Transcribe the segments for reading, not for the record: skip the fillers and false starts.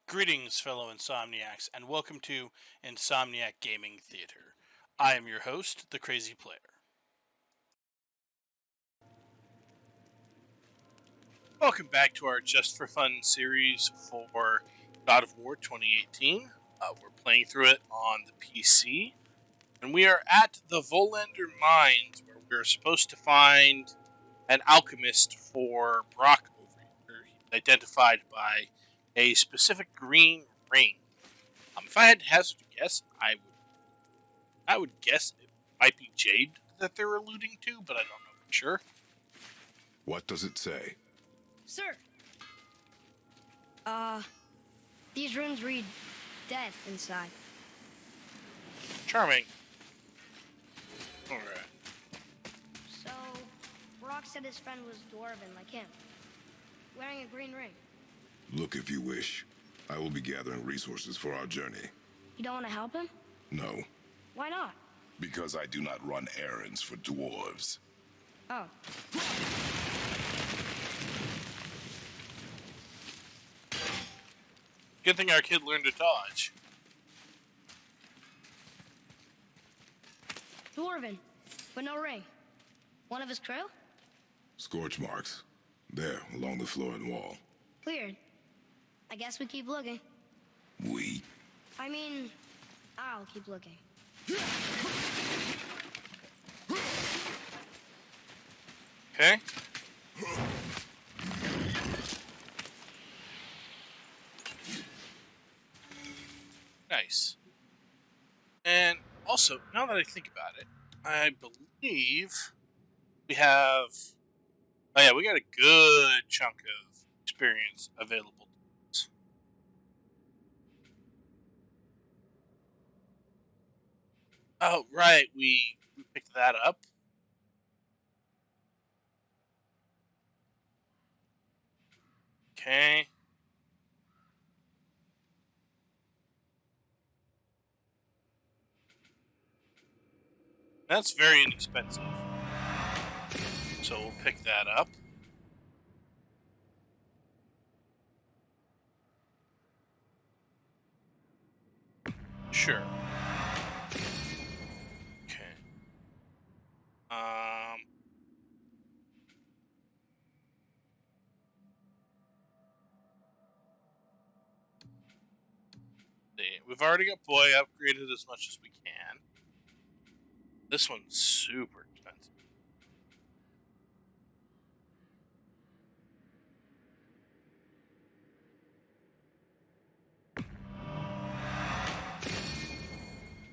Greetings, fellow Insomniacs, and welcome to Insomniac Gaming Theater. I am your host, the Crazy Player. Welcome back to our Just for Fun series for God of War 2018. We're playing through it on the PC, and we are at the Volunder Mines, where we're supposed to find an alchemist for Brock over here. He's identified by a specific green ring. If I had to hazard a guess, I would guess it might be jade that they're alluding to, but I don't know for sure. What does it say? Sir. These runes read death inside. Charming. Alright. So, Brock said his friend was dwarven like him, wearing a green ring. Look if you wish. I will be gathering resources for our journey. You don't want to help him? No, Why not? because I do not run errands for dwarves. Oh. Good thing our kid learned to dodge. Dwarven, but no ring. One of his crew? Scorch marks. There, along the floor and wall. Weird. I guess we keep looking. We? I mean, I'll keep looking. Okay? Nice. And also, now that I think about it, I believe we have... Oh yeah, we got a good chunk of experience available to us. Oh, right, we picked that up. Okay. That's very inexpensive. So we'll pick that up. Sure. Okay. We've already got Boy upgraded as much as we can. This one's super expensive.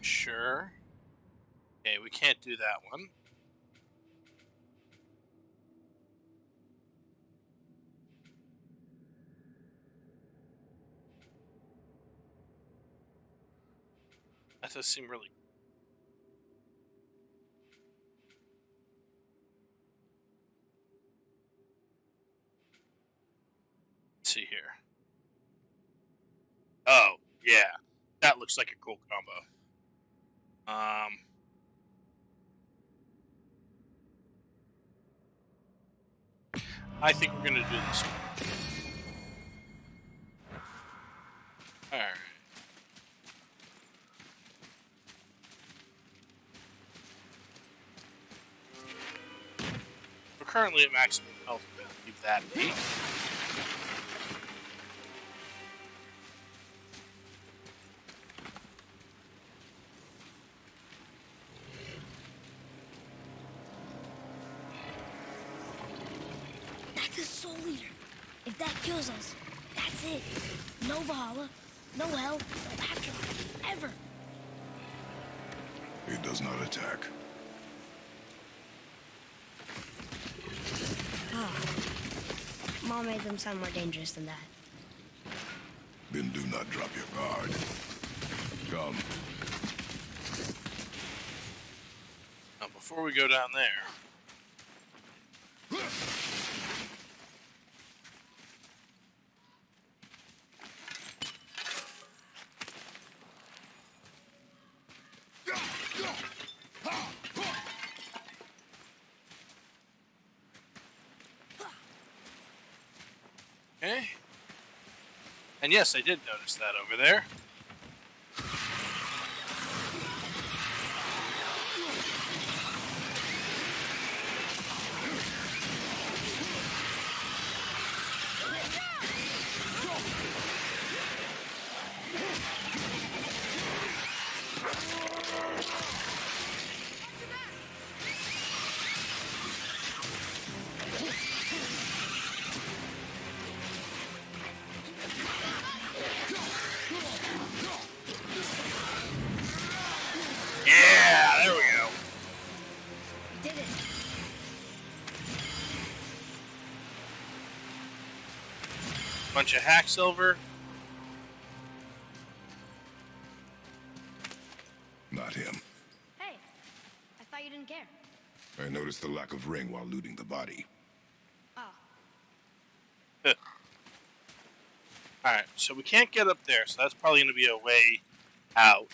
Sure. Okay, we can't do that one. That does seem really... Let's see here. Oh, yeah. That looks like a cool combo. I think we're gonna do this one. Alright. We're currently at maximum health. We're gonna leave that be. That's a soul eater. If that kills us, that's it. No Valhalla, no hell, no afterlife, ever. It does not attack. Mom made them sound more dangerous than that. Then do not drop your guard. Come. Now, before we go down there... Okay. And yes, I did notice that over there. Yeah, there we go. We did it. Bunch of hack silver. Not him. Hey, I thought you didn't care. I noticed the lack of ring while looting the body. Oh. Alright, so we can't get up there, so that's probably going to be a way out.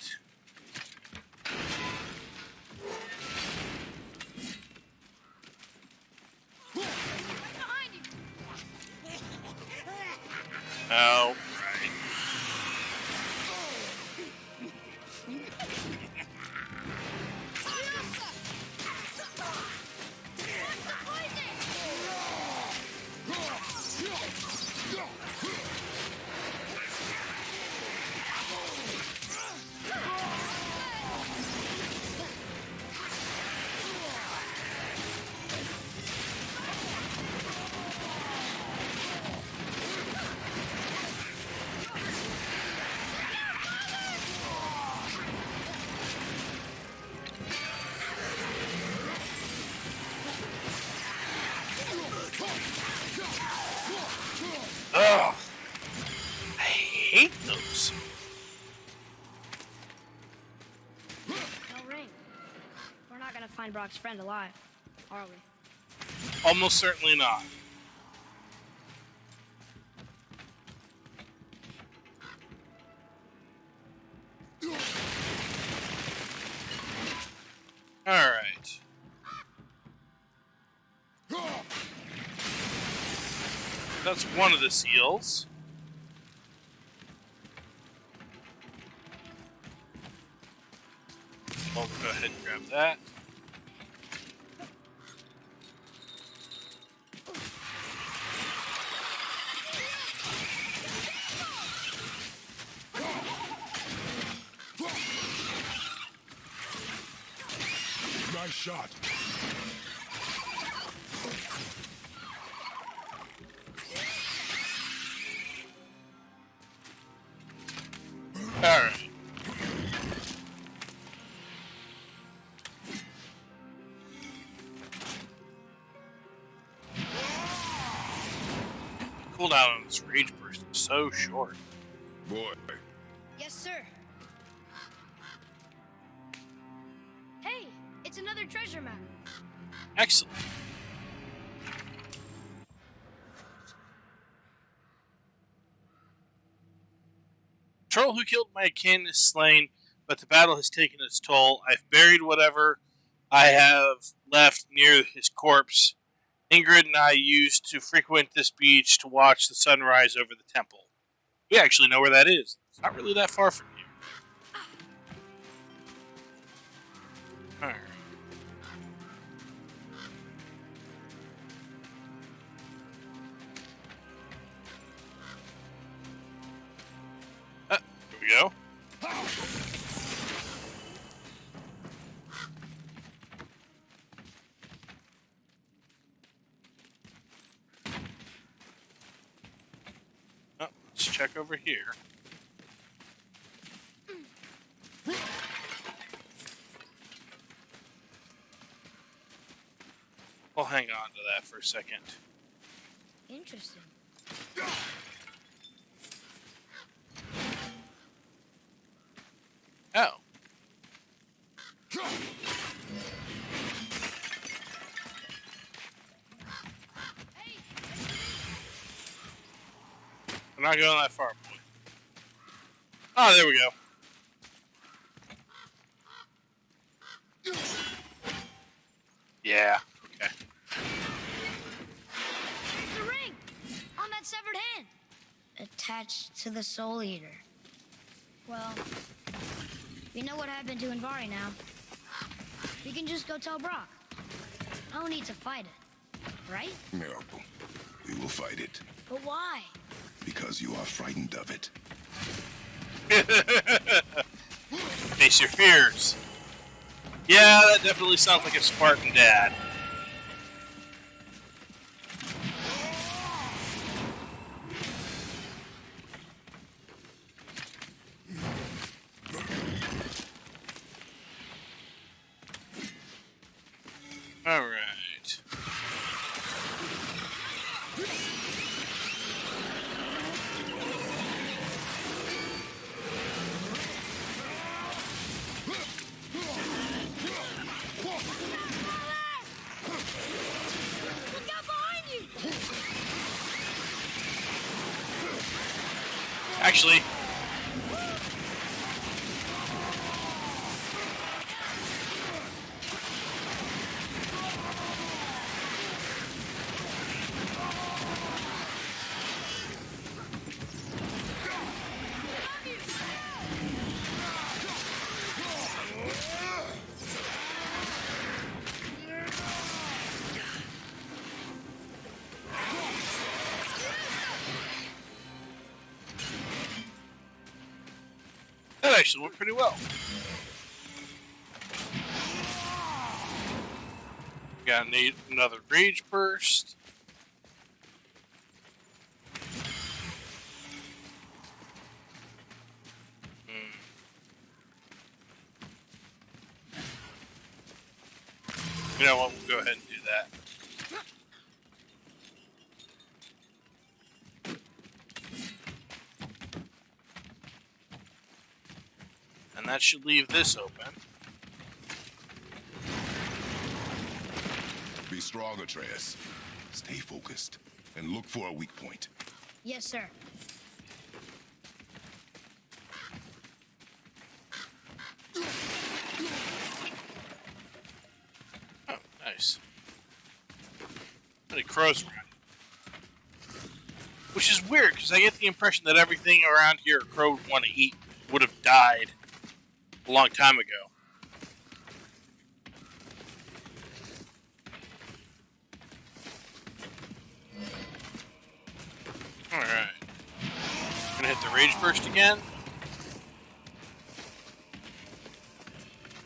Behind you. Oh, right. Ugh. I hate those. No ring. We're not gonna find Brock's friend alive, are we? Almost certainly not. Alright. That's one of the seals. I'll go ahead and grab that. Nice shot. Alright. Cooldown on this rage burst is so short. Boy, Yes, sir. Hey, it's another treasure map. Excellent. Troll who killed my kin is slain, but the battle has taken its toll. I've buried whatever I have left near his corpse. Ingrid and I used to frequent this beach to watch the sunrise over the temple. We actually know where that is. It's not really that far from here. Alright. Here we go. Oh, let's check over here. We'll hang on to that for a second. Interesting. Oh. I'm not going that far, boy. Oh, there we go. Yeah. Okay. The ring! On that severed hand! attached to the Soul Eater. Well, we know what happened to Invari now. We can just go tell Brock. No need to fight it, right? No. We will fight it. But why? Because you are frightened of it. Face your fears. Yeah, that definitely sounds like a Spartan dad. All right. Look out behind you! Actually, that actually went pretty well. Gotta need another rage burst. You know what? We'll go ahead and do that. And that should leave this open. Be strong, Atreus. Stay focused and look for a weak point. Yes, sir. Oh, nice. Many crows around. Which is weird, because I get the impression that everything around here a crow would want to eat would have died a long time ago. Alright. Gonna hit the rage burst again.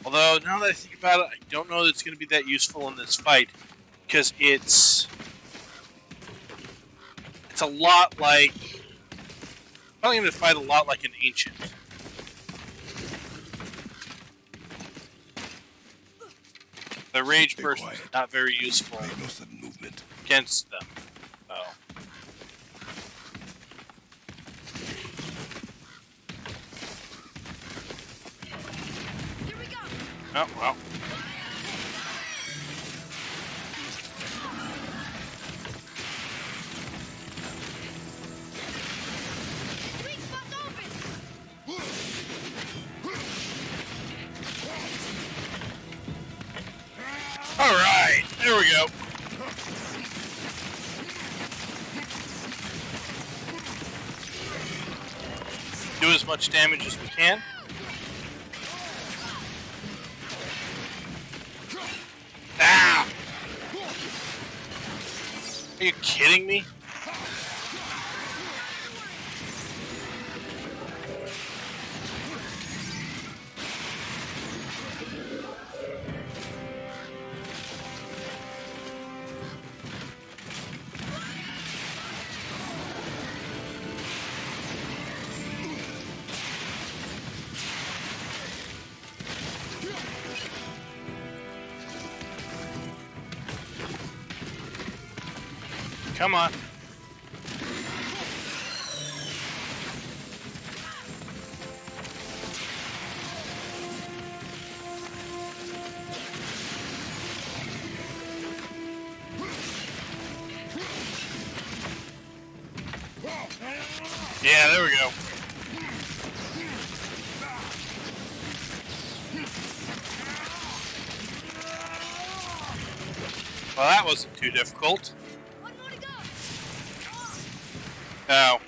Although, now that I think about it, I don't know that it's going to be that useful in this fight. Because it's a lot like... Probably going to fight a lot like an ancient. The rage burst is not very useful Make no sudden movement. against them. Oh. Here we go! Oh, well. Sweet spot's open! Alright, there we go. Do as much damage as we can. Ah! Are you kidding me? Come on. Yeah, there we go. Well, that wasn't too difficult. One more to go! Oh.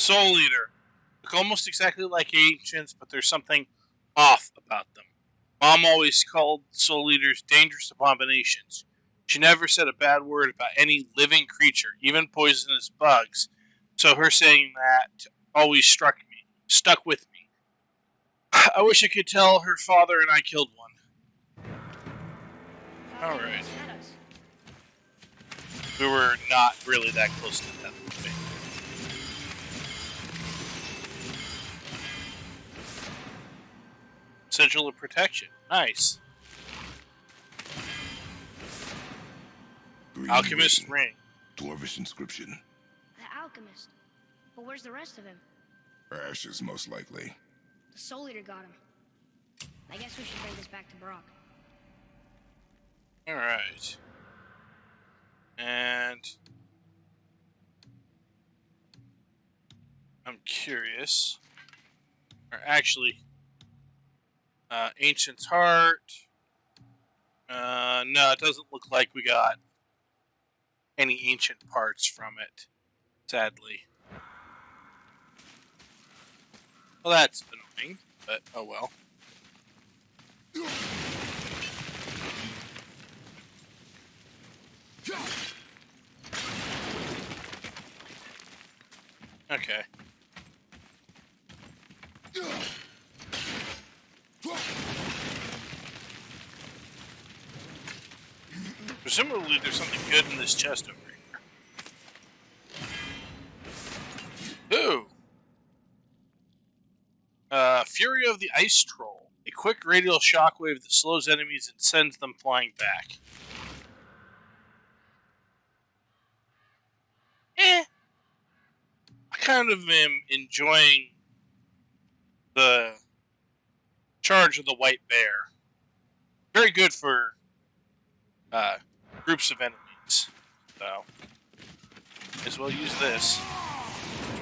Soul Eater. Look almost exactly like ancients, but there's something off about them. Mom always called Soul Eaters dangerous abominations. She never said a bad word about any living creature, even poisonous bugs. So her saying that always stuck with me. I wish I could tell her father and I killed one. Father Alright. almost had us. We were not really that close to death. Sigil of protection. Nice. Green Alchemist ring. Dwarvish inscription. The alchemist. But where's the rest of him? Ashes, most likely. The Soul Eater got him. I guess we should bring this back to Brock. Alright. And I'm curious. Or actually, Ancient's Heart. No, it doesn't look like we got any ancient parts from it, sadly. Well, that's annoying, but oh well. Okay. Presumably there's something good in this chest over here. Ooh! Fury of the Ice Troll. A quick radial shockwave that slows enemies and sends them flying back. I kind of am enjoying the charge of the white bear. Very good for groups of enemies. So, may as well use this.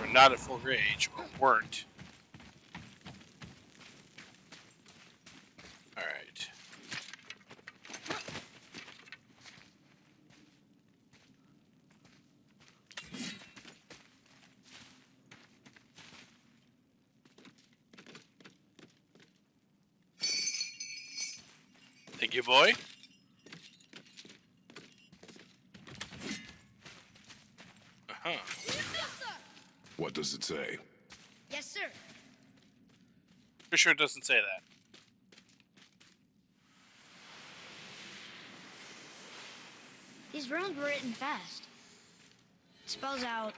We're not at full rage, or weren't. Alright. Thank you, boy. Uh-huh. What does it say? Yes, sir. For sure it doesn't say that. These runes were written fast. It spells out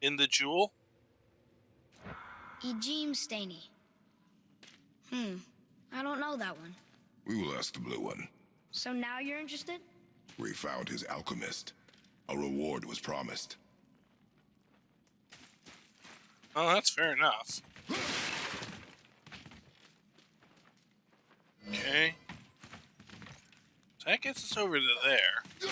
In the jewel? Ejim Staney. I don't know that one. We will ask the blue one. So now you're interested? We found his alchemist. A reward was promised. Oh, that's fair enough. Okay. So that gets us over to there.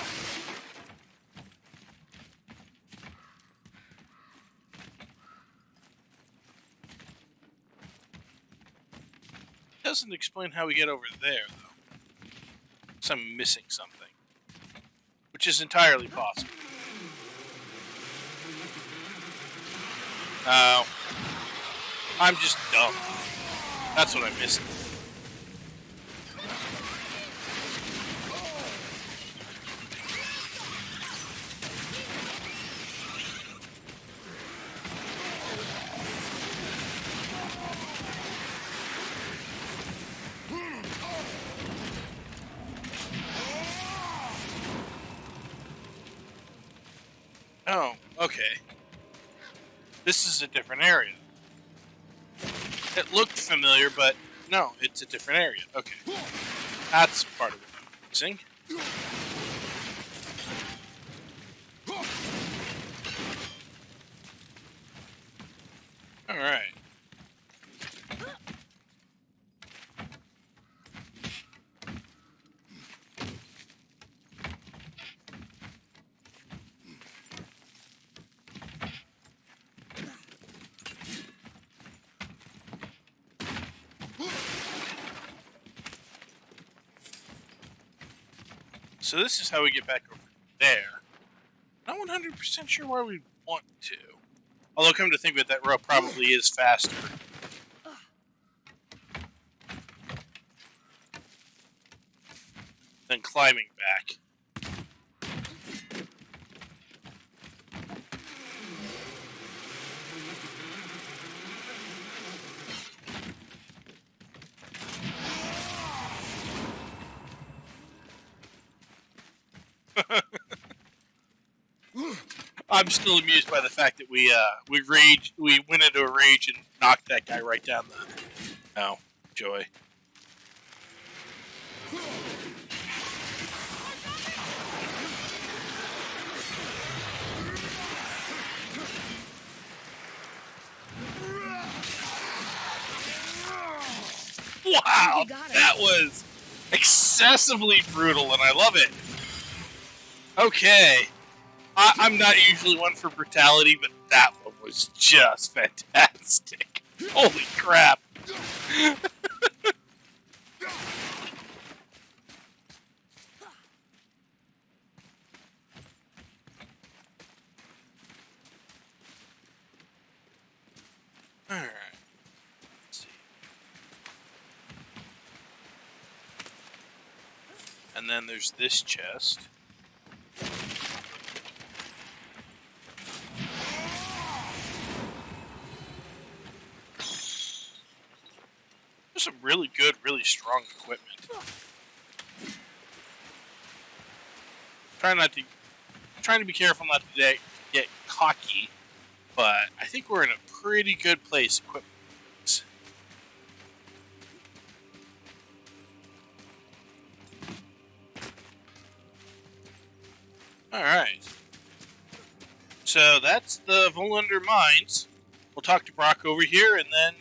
Doesn't explain how we get over there, though. So I'm missing something. Which is entirely possible. Oh. I'm just dumb. That's what I'm missing. Oh, okay. This is a different area. It looked familiar, but no, it's a different area. Okay. That's part of what I'm missing. Alright. So this is how we get back over there. I 100% sure why we'd want to. Although, come to think of it, that rope probably is faster. Than climbing back. I'm still amused by the fact that we went into a rage and knocked that guy right down the. Oh, joy. Wow, that was excessively brutal, and I love it. Okay. I'm not usually one for brutality, but that one was just fantastic. Holy crap. Alright. Let's see. And then there's this chest. Some really good, really strong equipment. Trying to be careful not to get cocky, but I think we're in a pretty good place equipment. All right. So that's the Volunder Mines. We'll talk to Brock over here and then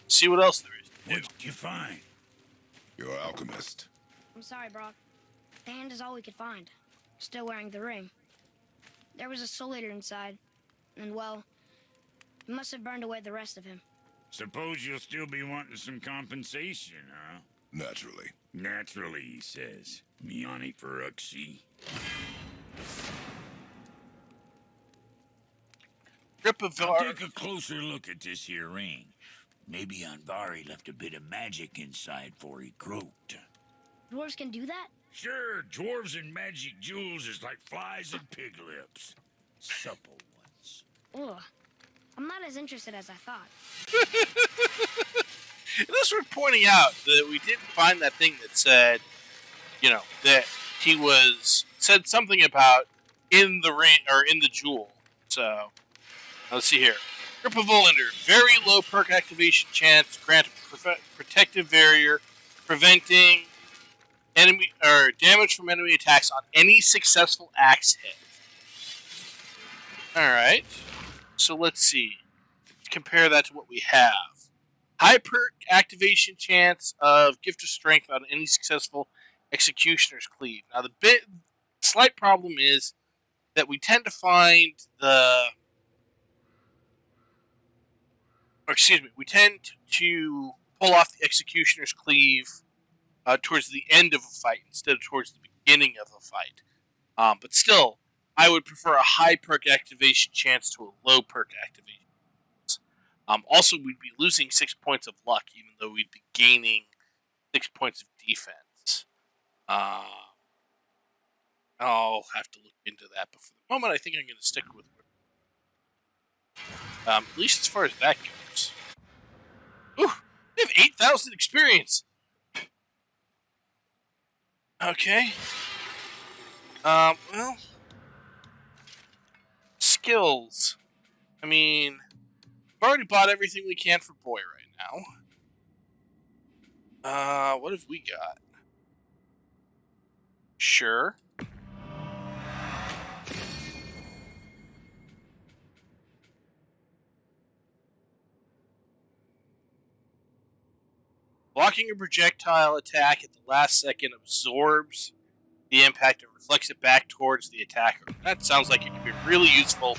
see what else there is. What did you find? You're an alchemist. I'm sorry, Brock. The hand is all we could find. Still wearing the ring. There was a soul eater inside, and well, it must have burned away the rest of him. Suppose you'll still be wanting some compensation, huh? Naturally. Naturally, he says. Miani Feruxi. I'll take a closer look at this here ring. Maybe Anvari left a bit of magic inside for he croaked. Dwarves can do that? Sure, dwarves and magic jewels is like flies and pig lips. Supple ones. Ugh. I'm not as interested as I thought. Unless we're pointing out that we didn't find that thing that said, that he said something about in the ring or in the jewel. So, let's see here. Grip of Volunder, very low perk activation chance, grant protective barrier, preventing enemy or damage from enemy attacks on any successful axe hit. All right, so let's see. Compare that to what we have. High perk activation chance of Gift of Strength on any successful Executioner's Cleave. Now, the slight problem is that we tend to find we tend to pull off the Executioner's Cleave towards the end of a fight instead of towards the beginning of a fight. But still, I would prefer a high perk activation chance to a low perk activation. Also, we'd be losing 6 points of luck, even though we'd be gaining 6 points of defense. I'll have to look into that, but for the moment, I think I'm going to stick with at least as far as that goes. Ooh, they have 8,000 experience. Okay. Well, skills. I mean, we've already bought everything we can for Boy right now. What have we got? Sure. Blocking a projectile attack at the last second absorbs the impact and reflects it back towards the attacker. That sounds like it could be really useful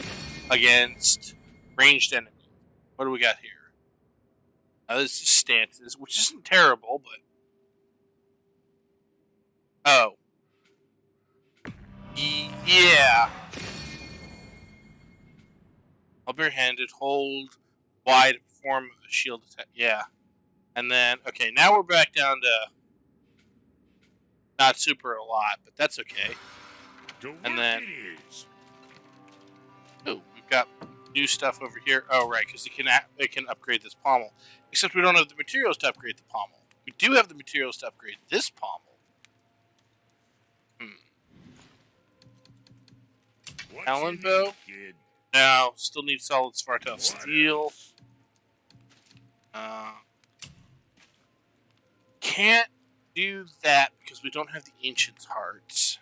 against ranged enemies. What do we got here? This is stances, which isn't terrible, but... Oh. Yeah. While barehanded, hold wide to perform a shield attack. Yeah. And then, okay, now we're back down to not super a lot, but that's okay. And then, oh, we've got new stuff over here. Oh, right, because it can upgrade this pommel. Except we don't have the materials to upgrade the pommel. We do have the materials to upgrade this pommel. Allen bow? No, still need solid Svartov steel. Can't do that because we don't have the Ancient's Hearts.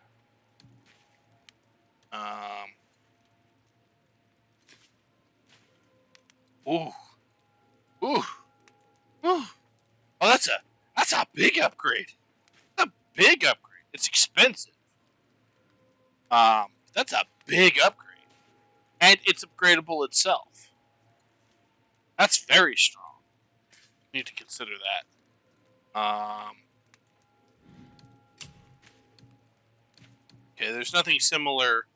Ooh. Ooh. Ooh. Oh, that's a big upgrade. That's a big upgrade. It's expensive. That's a big upgrade. And it's upgradable itself. That's very strong. You need to consider that. Okay, there's nothing similar.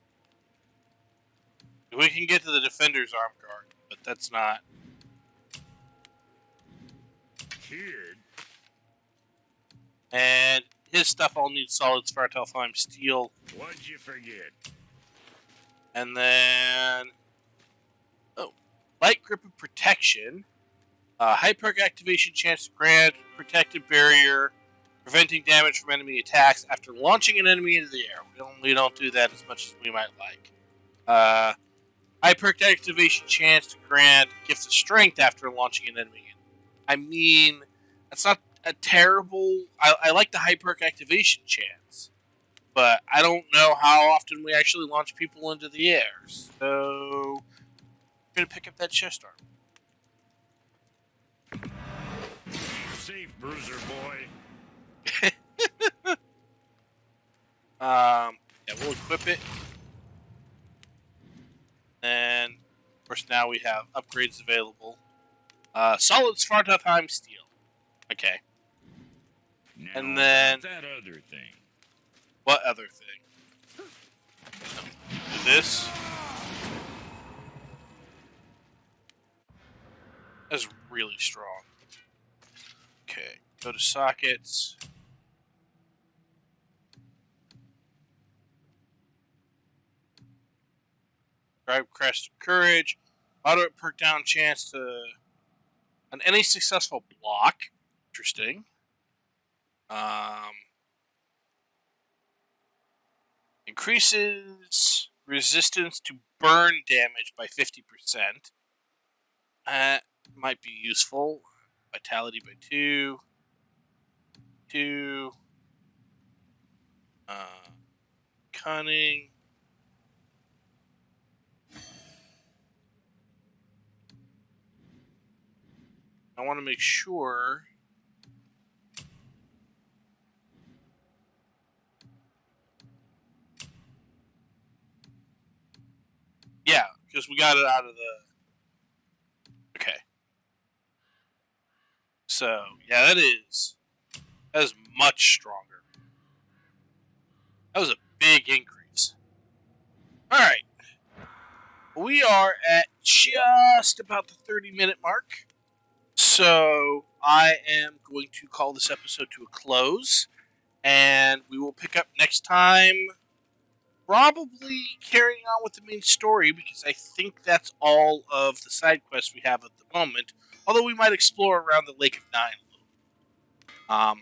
We can get to the Defender's Arm Guard, but that's not. Kid. And his stuff all needs solid Svartalfheim steel. What'd you forget? And then, light grip and protection, high perk activation chance to grant protected barrier, preventing damage from enemy attacks after launching an enemy into the air. We don't do that as much as we might like. High perk activation chance to grant gift of strength after launching an enemy. I mean, that's not a terrible. I like the high perk activation chance. But I don't know how often we actually launch people into the air. So, I'm going to pick up that chest arm. Safe, bruiser boy. Yeah, we'll equip it. And, of course, now we have upgrades available. Solid Svartalfheim steel. Okay. Now, and then... that other thing. What other thing? Do this. That's really strong. Okay, go to sockets. Grab Crest of Courage. Moderate perk down chance to on any successful block. Interesting. Increases resistance to burn damage by 50%. Might be useful. Vitality by 2. 2. Cunning. I want to make sure. Yeah, because we got it out of the. Okay. So, yeah, that is much stronger. That was a big increase. Alright. We are at just about the 30-minute mark. So, I am going to call this episode to a close. And we will pick up next time. Probably carrying on with the main story, because I think that's all of the side quests we have at the moment. Although we might explore around the Lake of Nine a little.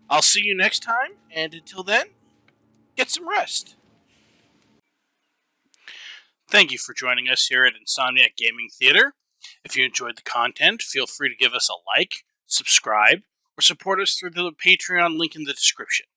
I'll see you next time, and until then, get some rest. Thank you for joining us here at Insomniac Gaming Theater. If you enjoyed the content, feel free to give us a like, subscribe, or support us through the Patreon link in the description.